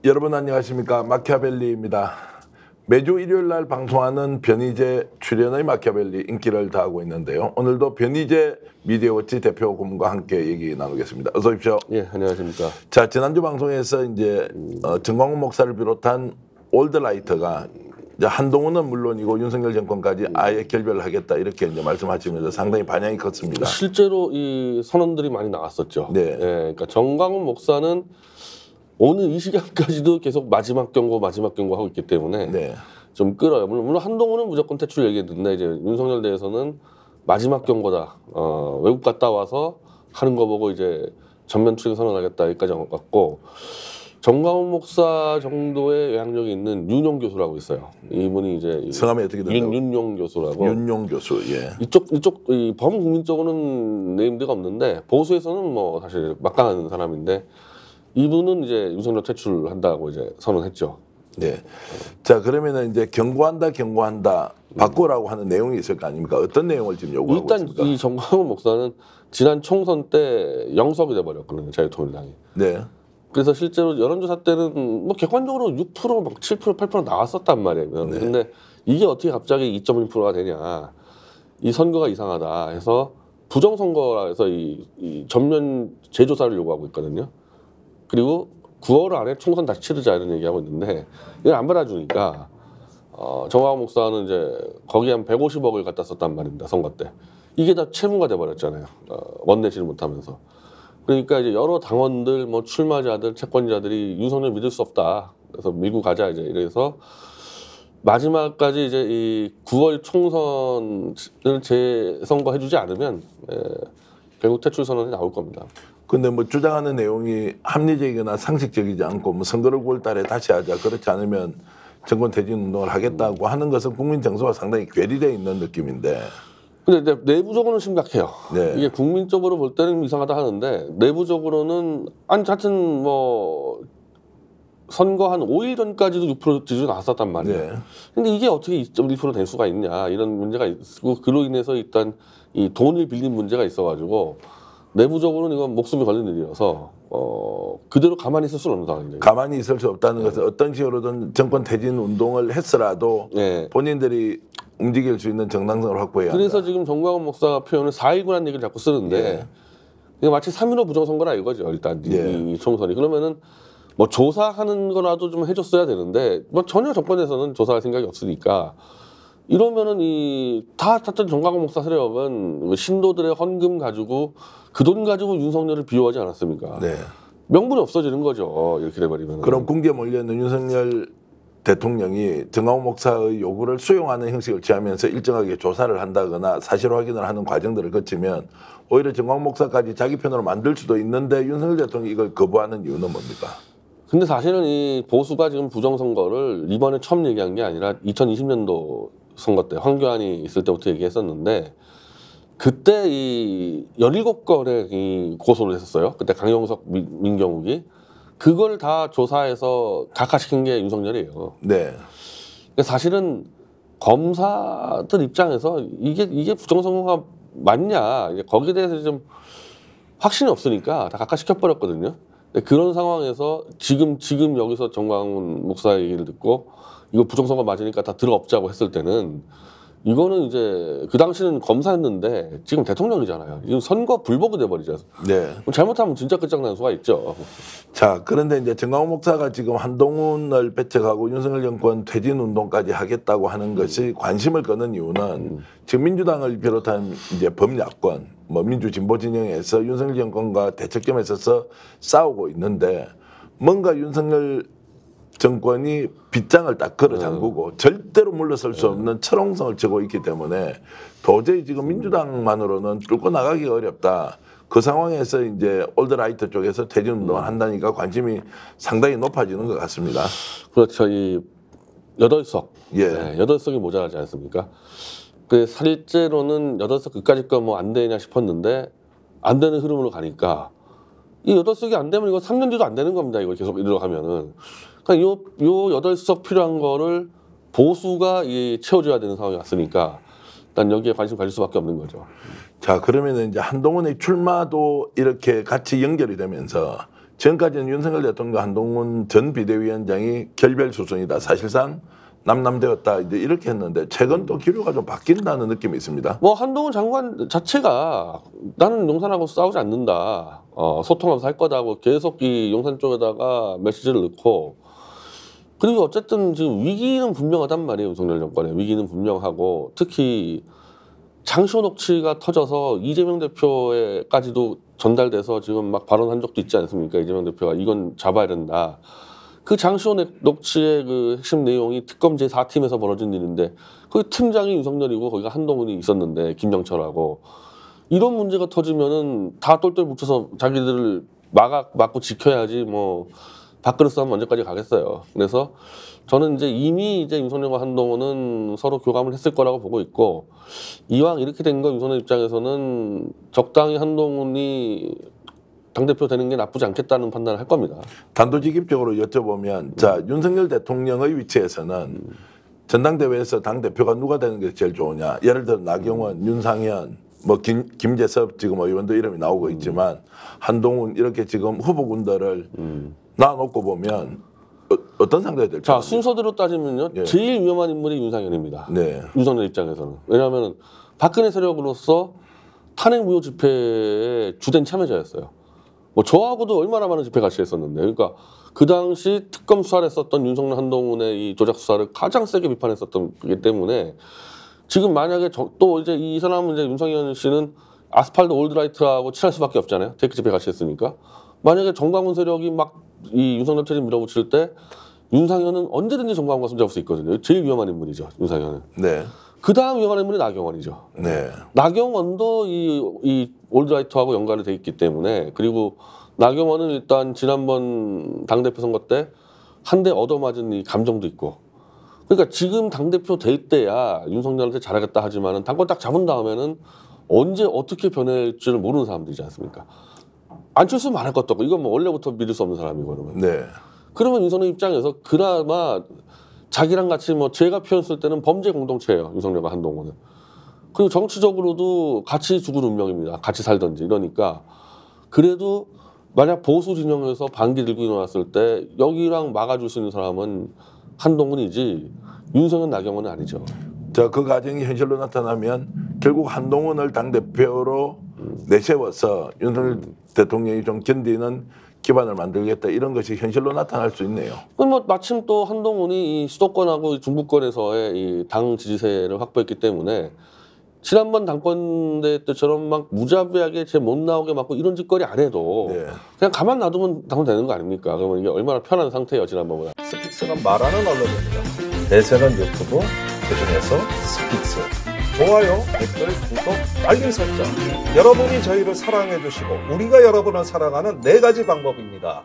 여러분 안녕하십니까, 마키아벨리입니다. 매주 일요일 날 방송하는 변희재 출연의 마키아벨리 인기를 다하고 있는데요. 오늘도 변희재 미디어워치 대표 고문과 함께 얘기 나누겠습니다. 어서 오십시오. 예, 안녕하십니까. 자, 지난주 방송에서 이제 정광훈 목사를 비롯한 올드라이터가 이제 한동훈은 물론이고 윤석열 정권까지 아예 결별을 하겠다 이렇게 이제 말씀하시면서 상당히 반향이 컸습니다. 실제로 이 선언들이 많이 나왔었죠. 네. 예, 그러니까 정광훈 목사는 오늘 이 시간까지도 계속 마지막 경고 하고 있기 때문에 네. 좀 끌어요. 물론 한동훈은 무조건 퇴출 얘기했는데 이제 윤석열 내에서는 마지막 경고다. 외국 갔다 와서 하는 거 보고 이제 전면 출격 선언하겠다 여기까지 왔고, 정광훈 목사 정도의 영향력이 있는 윤용 교수라고 있어요. 이분이 이제 성함이 어떻게 된다고? 윤용 교수라고. 윤용 교수. 예. 이쪽 이 범국민 쪽으로는 네임드가 없는데 보수에서는 뭐 사실 막강한 사람인데, 이분은 이제 윤석열 퇴출한다고 이제 선언했죠. 네. 자, 그러면은 이제 경고한다 바꾸라고 하는 내용이 있을 거 아닙니까? 어떤 내용을 지금 요구하고 일단 있습니까? 이 정광훈 목사는 지난 총선 때 영석이 돼버렸거든요, 자유통일당이. 네. 그래서 실제로 여론조사 때는 뭐 객관적으로 6%, 막 7%, 8% 나왔었단 말이에요. 네. 근데 이게 어떻게 갑자기 2.1%가 되냐? 이 선거가 이상하다 해서 부정선거라 해서 이 전면 재조사를 요구하고 있거든요. 그리고 9월 안에 총선 다시 치르자 이런 얘기하고 있는데 이걸 안 받아주니까 정광훈 목사는 이제 거기에 한 150억을 갖다 썼단 말입니다, 선거 때. 이게 다 채무가 돼버렸잖아요. 원내지를 못하면서. 그러니까 이제 여러 당원들, 뭐 출마자들, 채권자들이 윤석열 믿을 수 없다. 그래서 밀고 가자 이제 이래서 마지막까지 이제 이 9월 총선을 재선거해주지 않으면 결국 퇴출 선언이 나올 겁니다. 근데 뭐 주장하는 내용이 합리적이거나 상식적이지 않고 뭐 선거를 9월 달에 다시 하자, 그렇지 않으면 정권 퇴진 운동을 하겠다고 하는 것은 국민 정서와 상당히 괴리되어 있는 느낌인데. 근데 내부적으로는 심각해요. 네. 이게 국민적으로 볼 때는 이상하다 하는데 내부적으로는 하여튼 뭐 선거 한 5일 전까지도 6% 지지율 나왔었단 말이에요. 네. 근데 이게 어떻게 2.1% 될 수가 있냐 이런 문제가 있고, 그로 인해서 일단 이 돈을 빌린 문제가 있어가지고 내부적으로는 이건 목숨이 걸린 일이어서 그대로 가만히 있을 수는 없는 상황이죠. 가만히 있을 수 없다는 것은 어떤 식으로든 정권 퇴진 운동을 했으라도 본인들이 움직일 수 있는 정당성을 확보해야 한다. 그래서 지금 정광훈 목사가 표현을 4.19라는 얘기를 자꾸 쓰는데 이게 마치 3.15 부정선거라 이거죠. 일단 이 총선이. 그러면은 뭐 조사하는 거라도 좀 해줬어야 되는데 뭐 전혀 정권에서는 조사할 생각이 없으니까, 이러면은 다 탔던 정광훈 목사 세력은 신도들의 헌금 가지고 그 돈 가지고 윤석열을 비호하지 않았습니까? 네. 명분이 없어지는 거죠. 이렇게 돼버리면. 그럼 궁지에 몰려있는 윤석열 대통령이 정광훈 목사의 요구를 수용하는 형식을 취하면서 일정하게 조사를 한다거나 사실 확인을 하는 과정들을 거치면 오히려 정광훈 목사까지 자기 편으로 만들 수도 있는데 윤석열 대통령이 이걸 거부하는 이유는 뭡니까? 근데 사실은 이 보수가 지금 부정선거를 이번에 처음 얘기한 게 아니라 2020년도 선거 때 황교안이 있을 때부터 얘기했었는데, 그때 이 17건의 이 고소를 했었어요. 그때 강용석, 민경욱이. 그걸 다 조사해서 각하시킨 게 윤석열이에요. 네. 그러니까 사실은 검사들 입장에서 이게 부정선거가 맞냐, 이제 거기에 대해서 좀 확신이 없으니까 다 각하시켜버렸거든요. 그런 상황에서 지금 여기서 정광훈 목사의 얘기를 듣고 이거 부정선거 맞으니까 다 들어엎자고 했을 때는, 이거는 이제 그 당시는 검사였는데 지금 대통령이잖아요. 이건 선거 불복이 돼버리죠. 네. 잘못하면 진짜 끝장나는 수가 있죠. 자, 그런데 이제 정광훈 목사가 지금 한동훈을 배척하고 윤석열 정권 퇴진 운동까지 하겠다고 하는 것이 관심을 끄는 이유는 지금 민주당을 비롯한 이제 범야권, 뭐 민주 진보 진영에서 윤석열 정권과 대척점에 서서 싸우고 있는데, 뭔가 윤석열 정권이 빗장을 딱 걸어 잠그고 절대로 물러설 수 없는 철옹성을 치고 있기 때문에 도저히 지금 민주당만으로는 뚫고 나가기가 어렵다. 그 상황에서 이제 올드라이트 쪽에서 퇴진 운동을 한다니까 관심이 상당히 높아지는 것 같습니다. 그렇죠. 이 8석. 예. 네, 8석이 모자라지 않습니까? 그 실제로는 8석 그까짓 거 뭐 안 되냐 싶었는데 안 되는 흐름으로 가니까 이 8석이 안 되면 이거 3년 뒤도 안 되는 겁니다. 이거 계속 이대로 가면은. 그러니까 요 8석 필요한 거를 보수가 채워줘야 되는 상황이 왔으니까 일단 여기에 관심 가질 수밖에 없는 거죠. 자, 그러면 이제 한동훈의 출마도 이렇게 같이 연결이 되면서 지금까지는 윤석열 대통령 한동훈 전 비대위원장이 결별 수순이다. 사실상 남남되었다. 이제 이렇게 했는데 최근 또 기류가 좀 바뀐다는 느낌이 있습니다. 뭐 한동훈 장관 자체가 나는 용산하고 싸우지 않는다. 소통하면서 할 거다고 계속 이 용산 쪽에다가 메시지를 넣고 그리고 어쨌든 지금 위기는 분명하단 말이에요. 윤석열 정권의 위기는 분명하고 특히 장시호 녹취가 터져서 이재명 대표에까지도 전달돼서 지금 막 발언한 적도 있지 않습니까? 이재명 대표가 이건 잡아야 된다. 그 장시호 녹취의 그 핵심 내용이 특검 제4팀에서 벌어진 일인데 거기 팀장이 윤석열이고 거기가 한동훈이 있었는데 김영철하고 이런 문제가 터지면은 다 똘똘 뭉쳐서 자기들을 막고 지켜야지 뭐 밥그릇 싸움 언제까지 가겠어요. 그래서 저는 이제 이미 이제 윤석열과 한동훈은 서로 교감을 했을 거라고 보고 있고 이왕 이렇게 된 거 윤석열 입장에서는 적당히 한동훈이 당대표 되는 게 나쁘지 않겠다는 판단을 할 겁니다. 단도직입적으로 여쭤보면 자 윤석열 대통령의 위치에서는 전당대회에서 당대표가 누가 되는 게 제일 좋으냐. 예를 들어 나경원, 윤상현, 뭐 김재섭 지금 의원도 이름이 나오고 있지만 한동훈 이렇게 지금 후보군들을 놔놓고 보면 어떤 상대가 될지. 자 순서대로 따지면요. 예. 제일 위험한 인물이 윤상현입니다. 네. 윤석열 입장에서는. 왜냐하면 박근혜 세력으로서 탄핵 무효 집회의 주된 참여자였어요. 뭐 저하고도 얼마나 많은 집회 같이 했었는데, 그러니까 그 당시 특검 수사를 했었던 윤석열 한동훈의 이 조작 수사를 가장 세게 비판했었던 거기 때문에 지금 만약에 또 이제 이 사람은 이제 윤상현 씨는 아스팔트 올드라이트하고 친할 수밖에 없잖아요. 테이크 집회 같이 했으니까. 만약에 정광훈 세력이 막 이 윤석열 체제 밀어붙일 때 윤상현은 언제든지 정광훈과 손잡을 수 있거든요. 제일 위험한 인물이죠, 윤상현은. 네. 그 다음 위험한 인물이 나경원이죠. 네. 나경원도 이 올드라이트하고 연관이 돼 있기 때문에 그리고 나경원은 일단 지난번 당대표 선거 때 한 대 얻어맞은 이 감정도 있고 그러니까 지금 당대표 될 때야 윤석열한테 잘하겠다 하지만은 당권 딱 잡은 다음에는 언제 어떻게 변할지를 모르는 사람들이지 않습니까? 안철수 말할 것도 없고 이건 뭐 원래부터 믿을 수 없는 사람이고 그러면. 네. 그러면 윤석열 입장에서 그나마 자기랑 같이 뭐 제가 표현했을 때는 범죄 공동체예요. 윤석열과 한동훈은. 그리고 정치적으로도 같이 죽은 운명입니다. 같이 살던지 이러니까 그래도 만약 보수 진영에서 반기 들고 일어났을 때 여기랑 막아줄 수 있는 사람은 한동훈이지 윤석열 나경원은 아니죠. 자, 그 과정이 현실로 나타나면 결국 한동훈을 당대표로 내세워서 윤석열 대통령이 좀 견디는 기반을 만들겠다 이런 것이 현실로 나타날 수 있네요. 뭐 마침 또 한동훈이 이 수도권하고 중부권에서의 이 당 지지세를 확보했기 때문에 지난번 당권대 때처럼 막 무자비하게 제 못 나오게 막고 이런 짓거리 안 해도 네. 그냥 가만 놔두면 당선되는 거 아닙니까? 그러면 이게 얼마나 편한 상태예요 지난번보다. 스픽스가 말하는 언론입니다. 대세는 유튜브, 그중에서 스픽스. 좋아요, 댓글, 구독, 알림 설정. 여러분이 저희를 사랑해 주시고 우리가 여러분을 사랑하는 4가지 방법입니다.